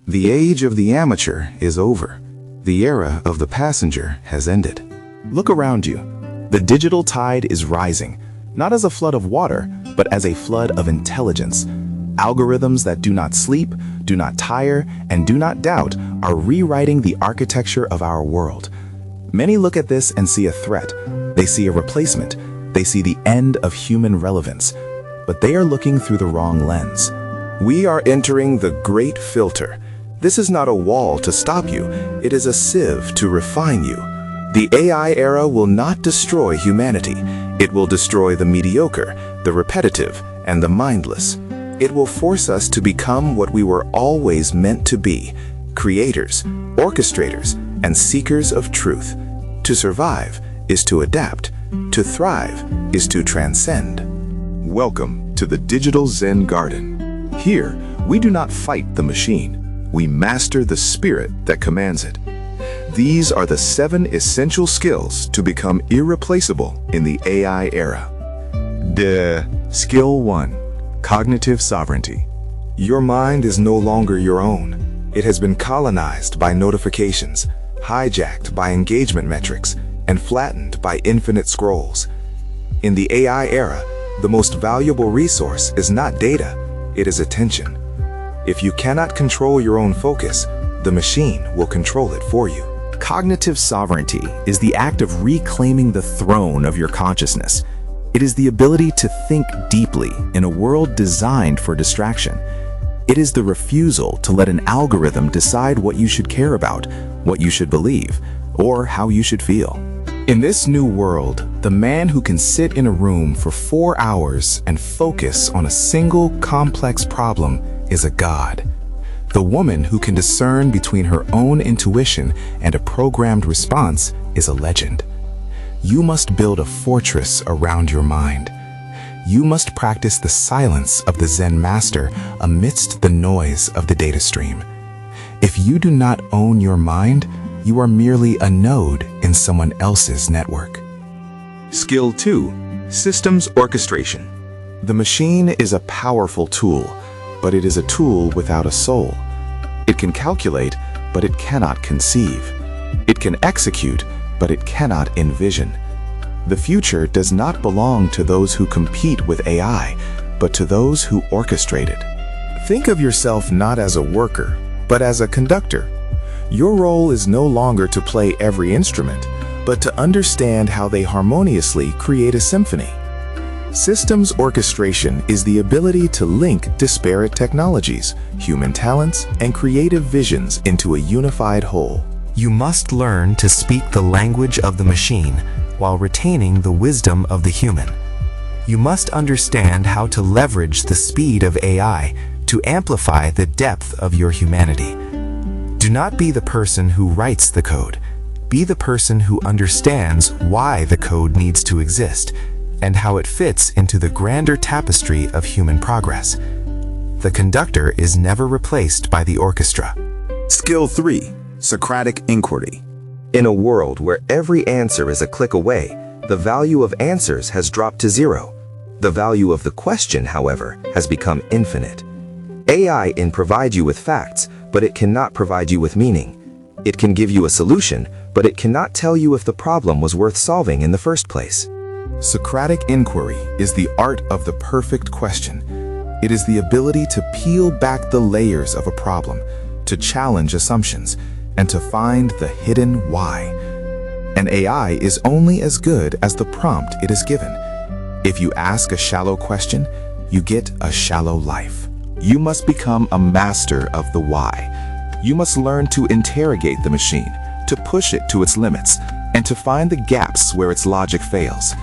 The age of the amateur is over. The era of the passenger has ended. Look around you. The digital tide is rising, not as a flood of water, but as a flood of intelligence. Algorithms that do not sleep, do not tire, and do not doubt are rewriting the architecture of our world. Many look at this and see a threat. They see a replacement. They see the end of human relevance. But they are looking through the wrong lens. We are entering the great filter. This is not a wall to stop you. It is a sieve to refine you. The AI era will not destroy humanity. It will destroy the mediocre, the repetitive, and the mindless. It will force us to become what we were always meant to be: creators, orchestrators, and seekers of truth. To survive is to adapt. To thrive is to transcend. Welcome to the Digital Zen Garden. Here, we do not fight the machine. We master the spirit that commands it. These are the 7 essential skills to become irreplaceable in the AI era. Skill 1. Cognitive sovereignty. Your mind is no longer your own. It has been colonized by notifications, hijacked by engagement metrics, and flattened by infinite scrolls. In the AI era, the most valuable resource is not data, it is attention. If you cannot control your own focus, the machine will control it for you. Cognitive sovereignty is the act of reclaiming the throne of your consciousness. It is the ability to think deeply in a world designed for distraction. It is the refusal to let an algorithm decide what you should care about, what you should believe, or how you should feel. In this new world, the man who can sit in a room for 4 hours and focus on a single complex problem is a god. The woman who can discern between her own intuition and a programmed response is a legend. You must build a fortress around your mind. You must practice the silence of the Zen master amidst the noise of the data stream. If you do not own your mind, you are merely a node in someone else's network. Skill 2. Systems orchestration. The machine is a powerful tool, but it is a tool without a soul. It can calculate, but it cannot conceive. It can execute, but it cannot envision. The future does not belong to those who compete with AI, but to those who orchestrate it. Think of yourself not as a worker, but as a conductor. Your role is no longer to play every instrument, but to understand how they harmoniously create a symphony. Systems orchestration is the ability to link disparate technologies, human talents, and creative visions into a unified whole. You must learn to speak the language of the machine while retaining the wisdom of the human. You must understand how to leverage the speed of AI to amplify the depth of your humanity. Do not be the person who writes the code. Be the person who understands why the code needs to exist and how it fits into the grander tapestry of human progress. The conductor is never replaced by the orchestra. Skill 3. Socratic inquiry. In a world where every answer is a click away, the value of answers has dropped to 0. The value of the question, however, has become infinite. AI can provide you with facts, but it cannot provide you with meaning. It can give you a solution, but it cannot tell you if the problem was worth solving in the first place. Socratic inquiry is the art of the perfect question. It is the ability to peel back the layers of a problem, to challenge assumptions, and to find the hidden why. An AI is only as good as the prompt it is given. If you ask a shallow question, you get a shallow life. You must become a master of the why. You must learn to interrogate the machine, to push it to its limits, and to find the gaps where its logic fails.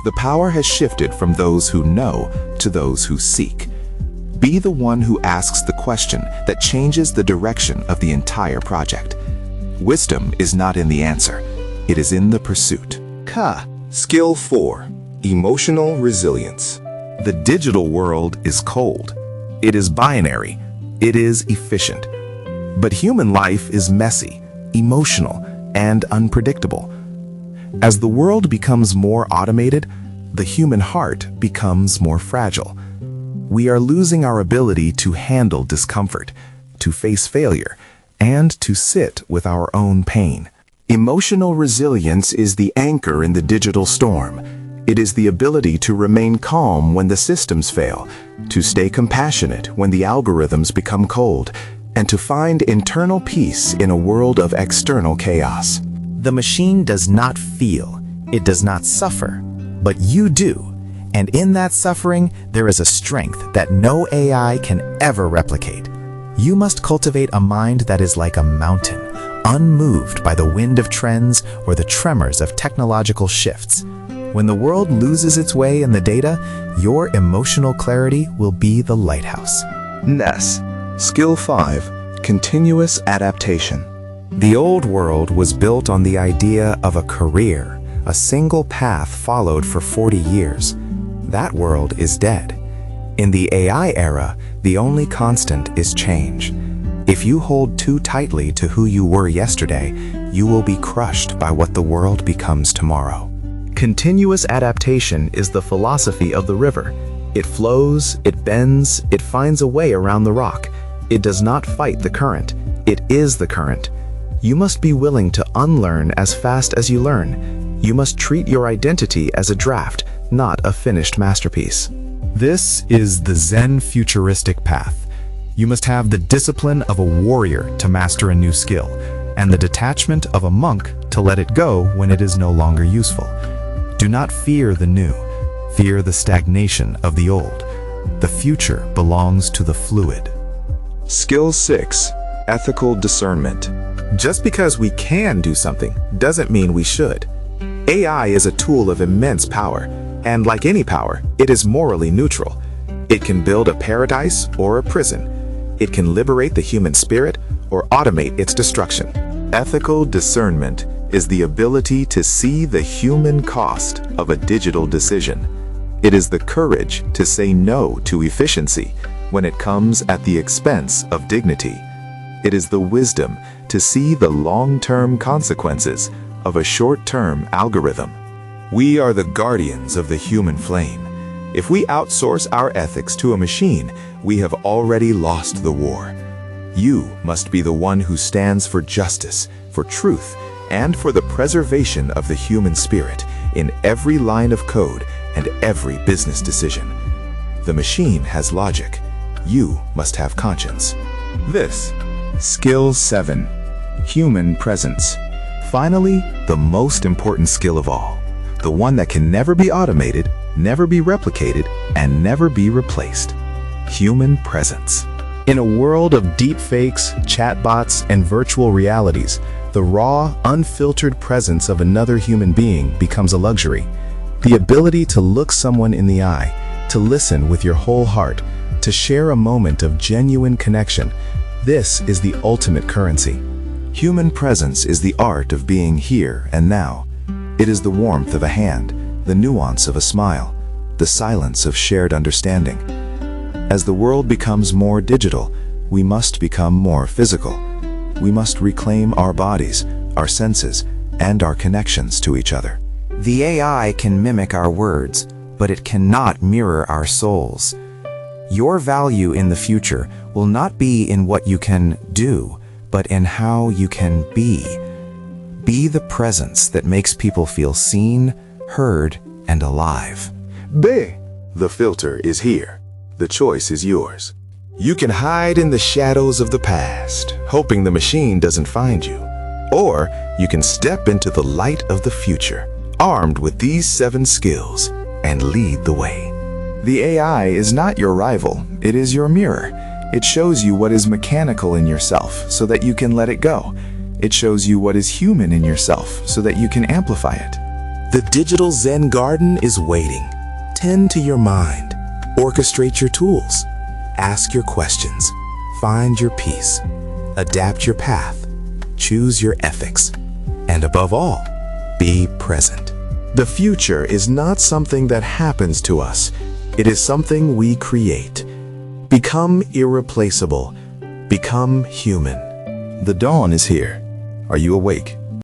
The power has shifted from those who know to those who seek. Be the one who asks the question that changes the direction of the entire project. Wisdom is not in the answer, it is in the pursuit. Skill 4. Emotional resilience. The digital world is cold. It is binary. It is efficient. But human life is messy, emotional, and unpredictable. As the world becomes more automated, the human heart becomes more fragile. We are losing our ability to handle discomfort, to face failure and to sit with our own pain. Emotional resilience is the anchor in the digital storm. It is the ability to remain calm when the systems fail, to stay compassionate when the algorithms become cold, and to find internal peace in a world of external chaos. The machine does not feel, it does not suffer, but you do. And in that suffering, there is a strength that no AI can ever replicate. You must cultivate a mind that is like a mountain, unmoved by the wind of trends or the tremors of technological shifts. When the world loses its way in the data, your emotional clarity will be the lighthouse. NES. Skill 5. Continuous adaptation. The old world was built on the idea of a career, a single path followed for 40 years. That world is dead. In the AI era, the only constant is change. If you hold too tightly to who you were yesterday, you will be crushed by what the world becomes tomorrow. Continuous adaptation is the philosophy of the river. It flows, it bends, it finds a way around the rock. It does not fight the current. It is the current. You must be willing to unlearn as fast as you learn. You must treat your identity as a draft, not a finished masterpiece. This is the Zen futuristic path. You must have the discipline of a warrior to master a new skill, and the detachment of a monk to let it go when it is no longer useful. Do not fear the new. Fear the stagnation of the old. The future belongs to the fluid. Skill 6. Ethical discernment. Just because we can do something doesn't mean we should. AI is a tool of immense power, and like any power, it is morally neutral. It can build a paradise or a prison. It can liberate the human spirit or automate its destruction. Ethical discernment is the ability to see the human cost of a digital decision. It is the courage to say no to efficiency when it comes at the expense of dignity. It is the wisdom to see the long-term consequences of a short-term algorithm. We are the guardians of the human flame. If we outsource our ethics to a machine, we have already lost the war. You must be the one who stands for justice, for truth, and for the preservation of the human spirit in every line of code and every business decision. The machine has logic. You must have conscience. This. Skill 7. Human presence. Finally, the most important skill of all. The one that can never be automated, never be replicated, and never be replaced. Human presence. In a world of deepfakes, chatbots, and virtual realities, the raw, unfiltered presence of another human being becomes a luxury. The ability to look someone in the eye, to listen with your whole heart, to share a moment of genuine connection, this is the ultimate currency. Human presence is the art of being here and now. It is the warmth of a hand, the nuance of a smile, the silence of shared understanding. As the world becomes more digital, we must become more physical. We must reclaim our bodies, our senses, and our connections to each other. The AI can mimic our words, but it cannot mirror our souls. Your value in the future will not be in what you can do, but in how you can be. Be the presence that makes people feel seen, heard, and alive. The filter is here. The choice is yours. You can hide in the shadows of the past, hoping the machine doesn't find you. Or you can step into the light of the future, armed with these 7 skills, and lead the way. The AI is not your rival, it is your mirror. It shows you what is mechanical in yourself so that you can let it go. It shows you what is human in yourself so that you can amplify it. The digital Zen garden is waiting. Tend to your mind. Orchestrate your tools. Ask your questions. Find your peace. Adapt your path. Choose your ethics. And above all, be present. The future is not something that happens to us. It is something we create. Become irreplaceable. Become human. The dawn is here. Are you awake?